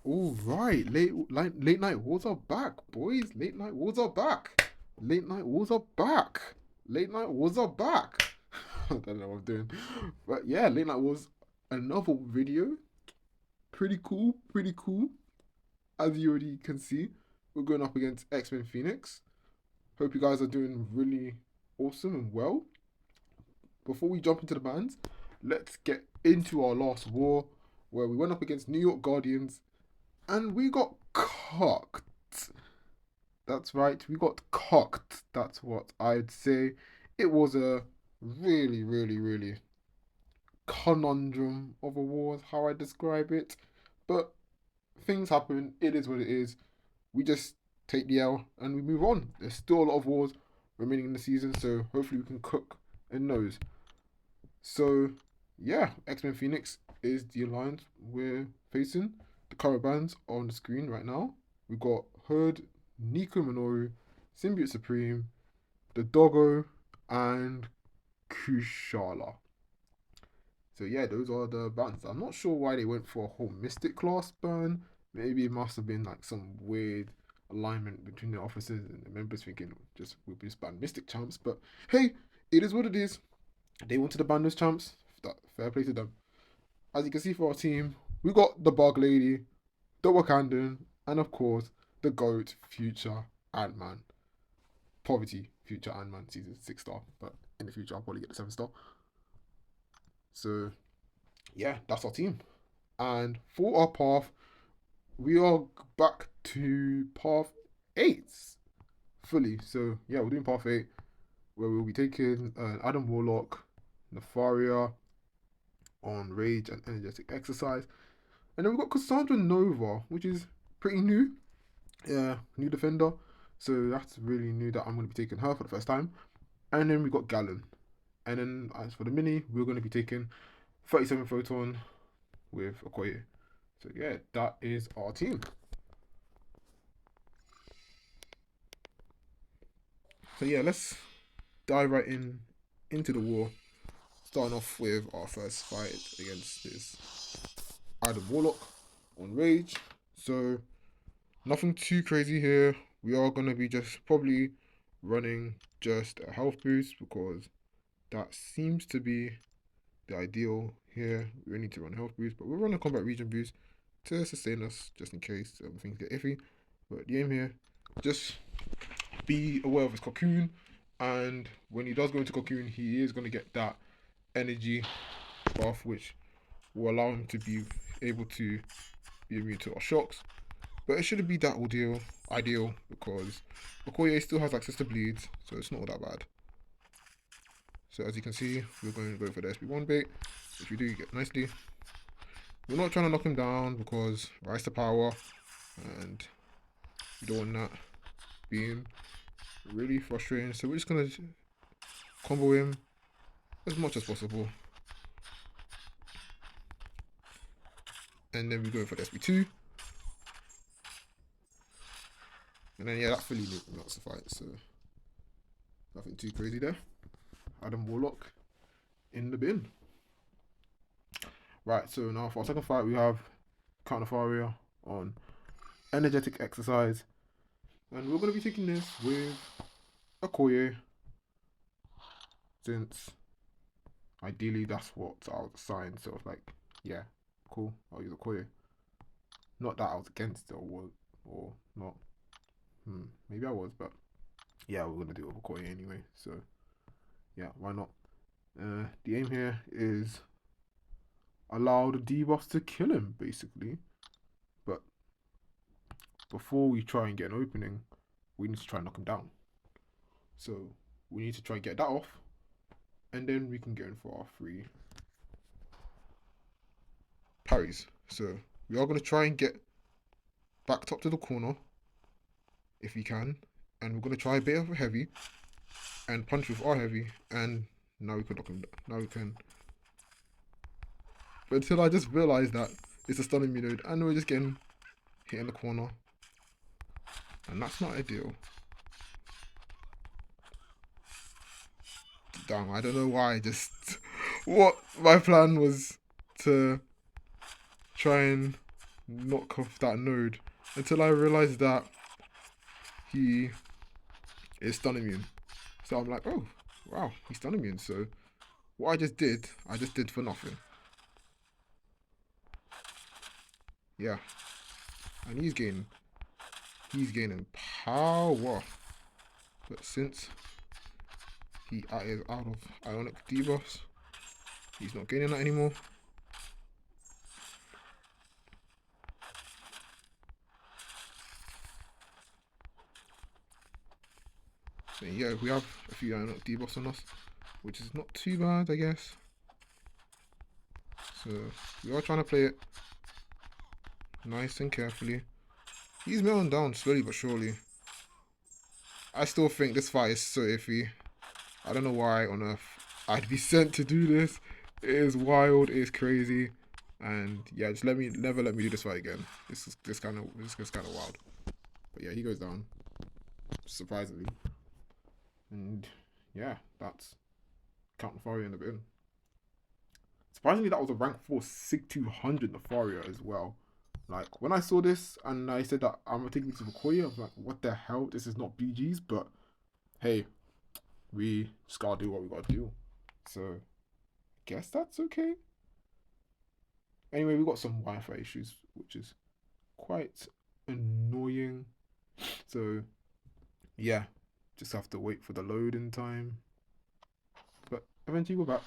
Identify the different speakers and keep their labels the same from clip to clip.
Speaker 1: All right, late night wars are back, boys. Late night wars are back. Late night wars are back. Late night wars are back. I don't know what I'm doing, but yeah, late night wars. Another video. Pretty cool. Pretty cool. As you already can see, we're going up against X-Men Phoenix. Hope you guys are doing really awesome and well. Before we jump into the bands, let's get into our last war, where we went up against New York Guardians and we got cocked. That's right, we got cocked. That's what I'd say. It was a really, really, really conundrum of a war, is how I describe it. But things happen. It is what it is. We just take the L and we move on. There's still a lot of wars remaining in the season, so hopefully we can cook in those. So, yeah, X-Men Phoenix is the alliance we're facing. The current bands on the screen right now. We've got Herd, Nico Minoru, Symbiote Supreme, the Doggo, and Kushala. So yeah, those are the bands. I'm not sure why they went for a whole Mystic class ban. Maybe it must have been like some weird alignment between the officers and the members thinking just we'll just ban Mystic champs. But hey, it is what it is. They wanted to ban those champs. Fair play to them. As you can see for our team, we got the Bug Lady, the Wakandan, and of course, the GOAT, Future Ant-Man. Poverty, Future Ant-Man, season 6 star. But in the future, I'll probably get the 7 star. So, yeah, that's our team. And for our path, we are back to path 8 fully. So, yeah, we're doing path 8, where we'll be taking Adam Warlock, Nefaria on Rage and Energetic Exercise. And then we've got Cassandra Nova, which is pretty new. Yeah, new defender. So that's really new that I'm going to be taking her for the first time. And then we got Galan. And then as for the mini, we're going to be taking 37 Photon with Okoye. So yeah, that is our team. So yeah, let's dive right into the war. Starting off with our first fight against this Adam Warlock on Rage. So nothing too crazy here. We are going to be just probably running just a health boost because that seems to be the ideal here. We need to run a health boost, but we'll run a combat region boost to sustain us just in case things get iffy. But the aim here, just be aware of his cocoon, and when he does go into cocoon, he is going to get that energy buff, which will allow him to be able to be immune to our shocks. But it shouldn't be that ideal because Okoye still has access to bleeds, so it's not all that bad. So as you can see, we're going to go for the SB1 bait, which we do get nicely. We're not trying to knock him down because rise to power, and we don't want that being really frustrating. So we're just going to combo him as much as possible. And then we go for the SB2. And then yeah, that fully melts the fight, so nothing too crazy there. Adam Warlock in the bin. Right, so now for our second fight, we have Nefaria on Energetic Exercise. And we're going to be taking this with Okoye, since ideally that's what I was assigned. So I was like, yeah, cool, I'll use Okoye. Not that I was against it or not. Maybe I was, but yeah, we're going to do it with Okoye anyway. So yeah, why not? The aim here is allow the debuffs to kill him, basically. But before we try and get an opening, we need to try and knock him down. So we need to try and get that off, and then we can go in for our 3 parries. So we are going to try and get backed up to the corner if we can, and we're going to try a bit of a heavy and punch with our heavy, and now we can knock him down. Now we can. But until I just realised that it's a stunning me node, and we're just getting hit in the corner, and that's not ideal. Damn, I don't know why. What my plan was to try and knock off that node until I realized that he is stun immune. So I'm like, oh, wow, he's stun immune. So what I just did for nothing. Yeah. And he's gaining power. But since he is out of Ionic debuffs, he's not gaining that anymore. So yeah, we have a few Ionic debuffs on us, which is not too bad, I guess. So we are trying to play it nice and carefully. He's melting down slowly but surely. I still think this fight is so iffy. I don't know why on earth I'd be sent to do this. It is wild, it is crazy. And yeah, just never let me do this fight again. This is kind of wild. But yeah, he goes down. Surprisingly. And yeah, that's Count Nefaria in the bin. Surprisingly, that was a rank 4 SIG-200 Nefaria as well. Like, when I saw this and I said that I'm going to take it to Okoye, I was like, what the hell? This is not BG's, but hey, we just gotta do what we gotta do. So, I guess that's okay. Anyway, we got some Wi-Fi issues, which is quite annoying. So, yeah, just have to wait for the loading time. But eventually we're back.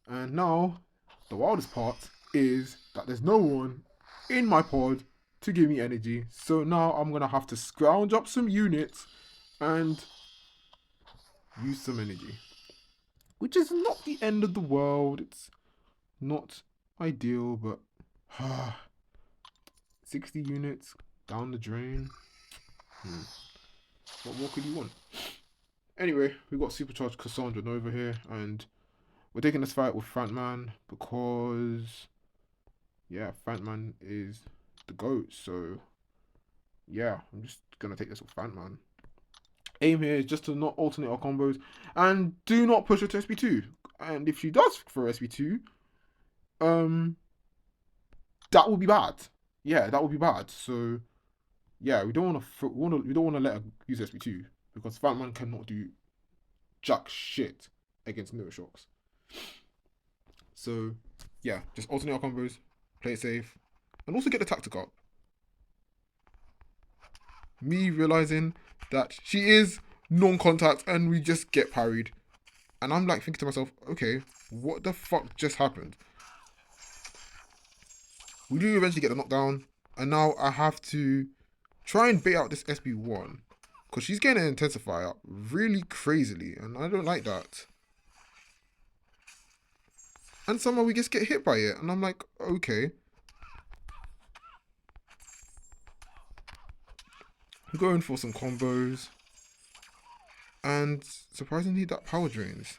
Speaker 1: And now, the wildest part is that there's no one in my pod to give me energy. So now I'm going to have to scrounge up some units and use some energy. Which is not the end of the world. It's not ideal, but 60 units down the drain. What more could you want? Anyway, we got supercharged Cassandra Nova here, and we're taking this fight with Fantman because, yeah, Fantman is the GOAT. So, yeah, I'm just gonna take this with Fantman. Aim here is just to not alternate our combos, and do not push her to SP2. And if she does for SP2, that would be bad. Yeah, that would be bad. So, yeah, we don't want to let her use SP2 because Fantman cannot do jack shit against Neuroshocks. So, yeah, just alternate our combos, play it safe, and also get the tactic up. Me realizing that she is non-contact and we just get parried. And I'm like thinking to myself, okay, what the fuck just happened? We do eventually get the knockdown, and now I have to try and bait out this SB1 because she's getting an intensifier really crazily, and I don't like that. And somehow we just get hit by it, and I'm like, okay. I'm going for some combos, and surprisingly that power drains.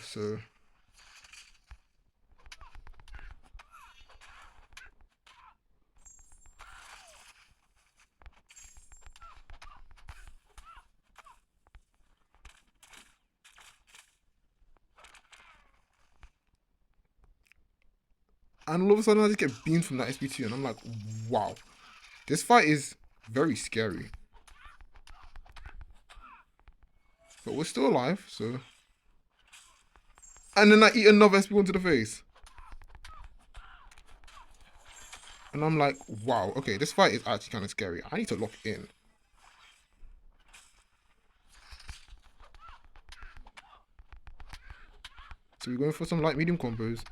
Speaker 1: So and all of a sudden I just get beamed from that SP2 and I'm like, wow. This fight is very scary. But we're still alive, so. And then I eat another SP1 to the face. And I'm like, wow, okay, this fight is actually kind of scary. I need to lock in. So we're going for some light medium combos.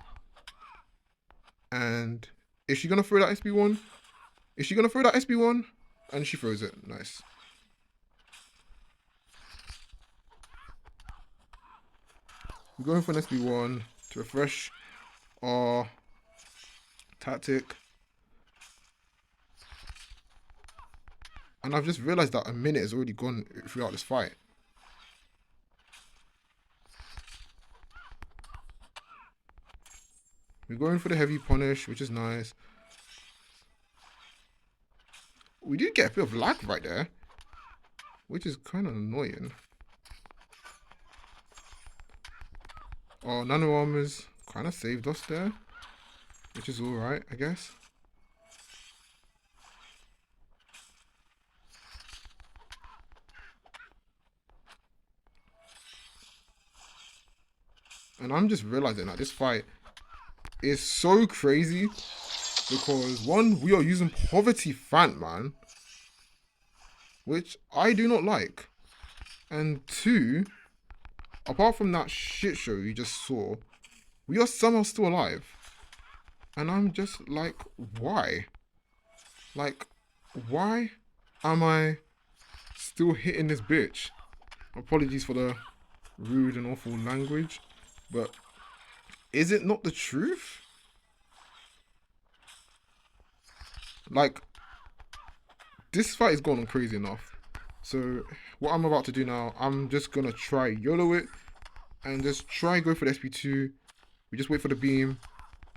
Speaker 1: And is she going to throw that SB1? Is she going to throw that SB1? And she throws it. Nice. We're going for an SB1 to refresh our tactic. And I've just realized that a minute has already gone throughout this fight. We're going for the heavy punish, which is nice. We did get a bit of lag right there, which is kind of annoying. Oh, nano armors kind of saved us there. which is alright, I guess. And I'm just realizing that this fight is so crazy because one, we are using poverty Fantman, which I do not like. And two, apart from that shit show you just saw, we are somehow still alive. And I'm just like, why? Like, why am I still hitting this bitch? Apologies for the rude and awful language, but is it not the truth? Like, this fight is going on crazy enough. So what I'm about to do now, I'm just gonna try YOLO it and just try go for the SP2. We just wait for the beam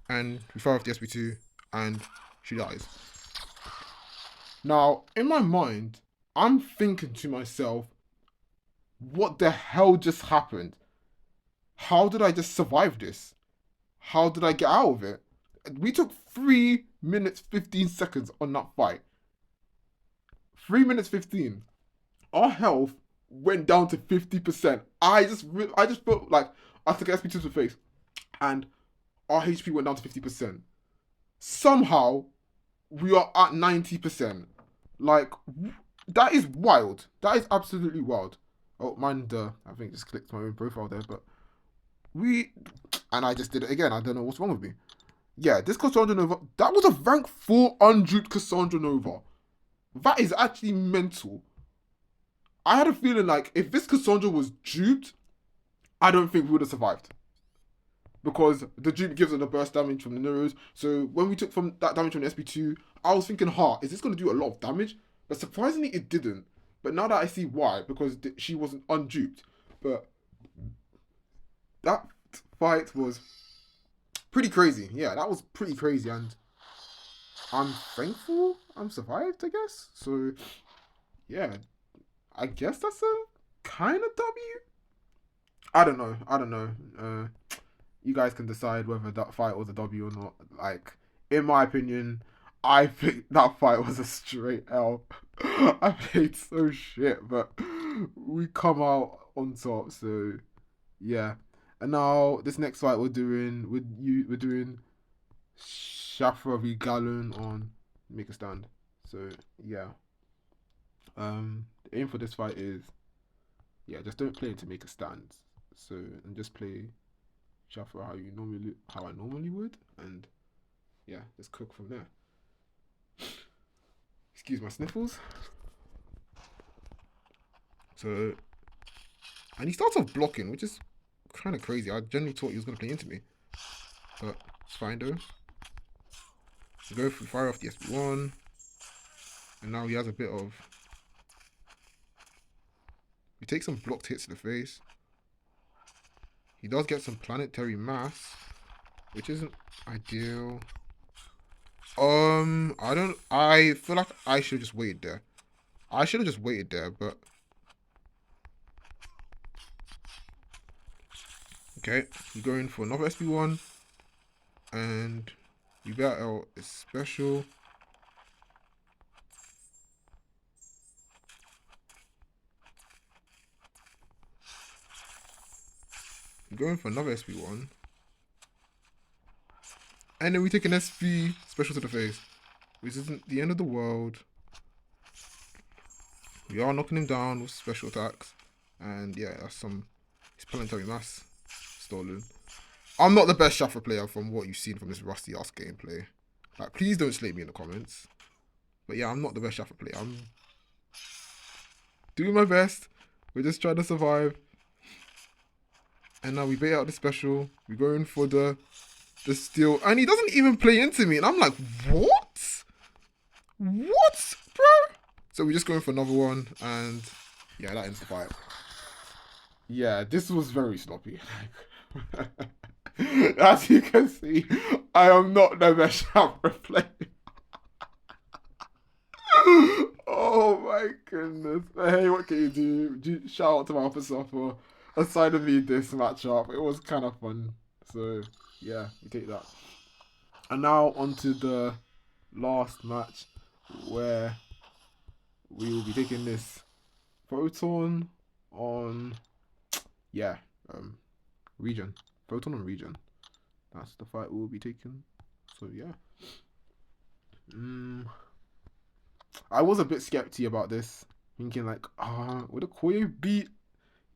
Speaker 1: and we fire off the SP2 and she dies. Now, in my mind, I'm thinking to myself, what the hell just happened? How did I just survive this? How did I get out of it? We took 3 minutes 15 seconds on that fight. 3 minutes 15. Our health went down to 50%. I just felt like I took SP2 to the face and our HP went down to 50%. Somehow, we are at 90%. Like, that is wild. That is absolutely wild. Oh, mind I think just clicked my own profile there, but and I just did it again. I don't know what's wrong with me. Yeah, this Cassandra Nova, that was a rank 400 Cassandra Nova. That is actually mental. I had a feeling like if this Cassandra was duped, I don't think we would have survived. Because the dupe gives her the burst damage from the Neuros. So when we took from that damage from the SP2, I was thinking, is this going to do a lot of damage? But surprisingly, it didn't. But now that I see why, because she wasn't unduped. But that fight was pretty crazy. Yeah, that was pretty crazy. And I'm thankful I'm survived, I guess. So, yeah. I guess that's a kind of W. I don't know. You guys can decide whether that fight was a W or not. Like, in my opinion, I think that fight was a straight L. I played so shit, but we come out on top. So, yeah. And now this next fight we're doing Shathra v Galan on Make a Stand. So yeah. The aim for this fight is just don't play to make a stand. So and just play Shathra how I normally would, and just cook from there. Excuse my sniffles. So and he starts off blocking, which is kind of crazy. I generally thought he was gonna play into me, but it's fine though. We go for fire off the SP1, and now he has a bit of. We take some blocked hits to the face. He does get some planetary mass, which isn't ideal. I feel like I should have just waited there. But okay, we're going for another SP1, and we got our special. We're going for another SP1. And then we take an SP special to the face, which isn't the end of the world. We are knocking him down with special attacks. And that's his planetary mass stolen. I'm not the best Shathra player from what you've seen from this rusty ass gameplay. Like, please don't slate me in the comments. But I'm not the best Shathra player. I'm doing my best. We're just trying to survive. And now we bait out the special. We're going for the steal. And he doesn't even play into me. And I'm like, what? What, bro? So we're just going for another one. And that ends the fight. Yeah, this was very sloppy. As you can see, I am not the best Shathra player. Oh my goodness. Hey, what can you do? Shout out to my officer for assigning me this matchup. It was kind of fun. So, we take that. And now onto the last match where we will be taking this Photon on region. Photon on region. That's the fight we will be taking. So yeah. I was a bit skepty about this, thinking like, would Okoye be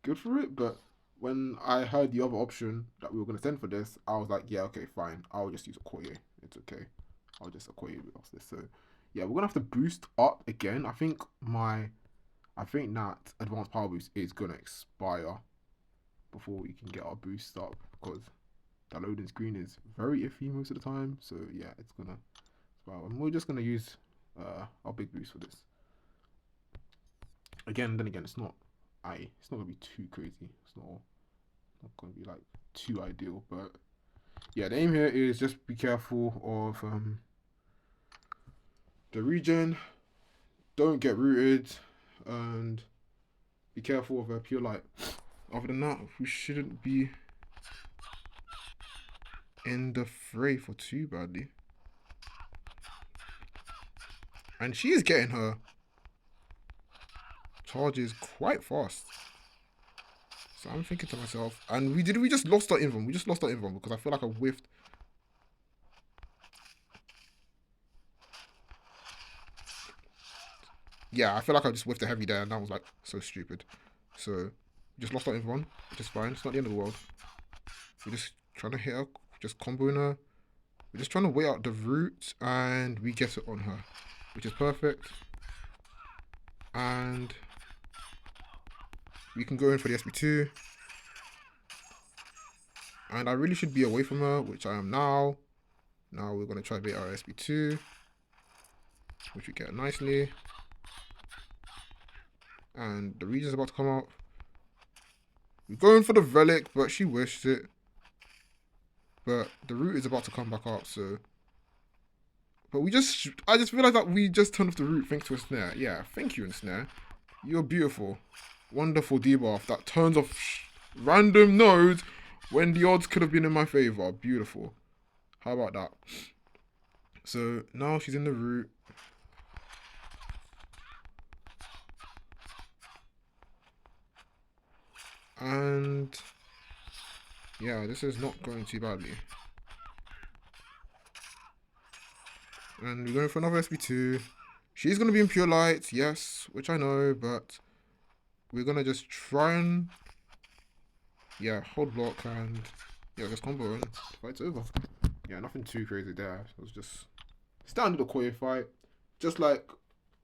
Speaker 1: good for it? But when I heard the other option that we were gonna send for this, I was like, yeah, okay, fine. I'll just use Okoye. It's okay. I'll just Okoye off this. So yeah, we're gonna have to boost up again. I think that advanced power boost is gonna expire before we can get our boost up, because the loading screen is very iffy most of the time. So yeah, it's gonna expire. And we're just gonna use our big boost for this. Then again, it's not gonna be too crazy. It's not gonna be like too ideal, but yeah, the aim here is just be careful of the region. Don't get rooted, and be careful of pure light. Other than that, we shouldn't be in the fray for too badly. And she is getting her charges quite fast. So I'm thinking to myself, and we just lost our invuln. We just lost our invuln because I feel like I whiffed. Yeah, I feel like I just whiffed a heavy there, and that was like so stupid. So we just lost our invuln, which is fine. It's not the end of the world. We're just trying to hit her, just comboing her. We're just trying to wait out the root, and we get it on her, which is perfect. And we can go in for the SB2. And I really should be away from her, which I am now. Now we're going to try bait our SB2, which we get nicely. And the region's about to come out. We're going for the relic, but she wished it. But the root is about to come back up, so. But I just realized that we just turned off the root thanks to a snare. Yeah, thank you, Snare. You're beautiful. Wonderful debuff that turns off random nodes when the odds could have been in my favor. Beautiful. How about that? So now she's in the root. And yeah, this is not going too badly. And we're going for another SB2. She's going to be in pure light, yes, which I know, but we're going to just try and, hold block and, just combo and the fight's over. Yeah, nothing too crazy there. It was just standard Okoye fight, just like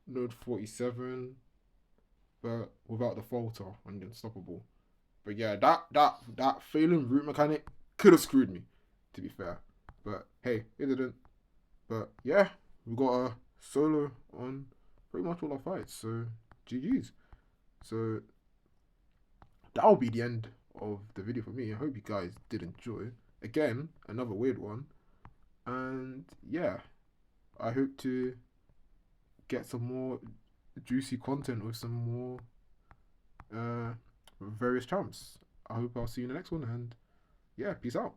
Speaker 1: Node 47, but without the falter and unstoppable. But yeah, that failing root mechanic could have screwed me, to be fair. But hey, it didn't. But yeah, we got a solo on pretty much all our fights. So GG's. So that'll be the end of the video for me. I hope you guys did enjoy. Again, another weird one. And yeah, I hope to get some more juicy content with some more various champs. I hope I'll see you in the next one. And yeah, peace out.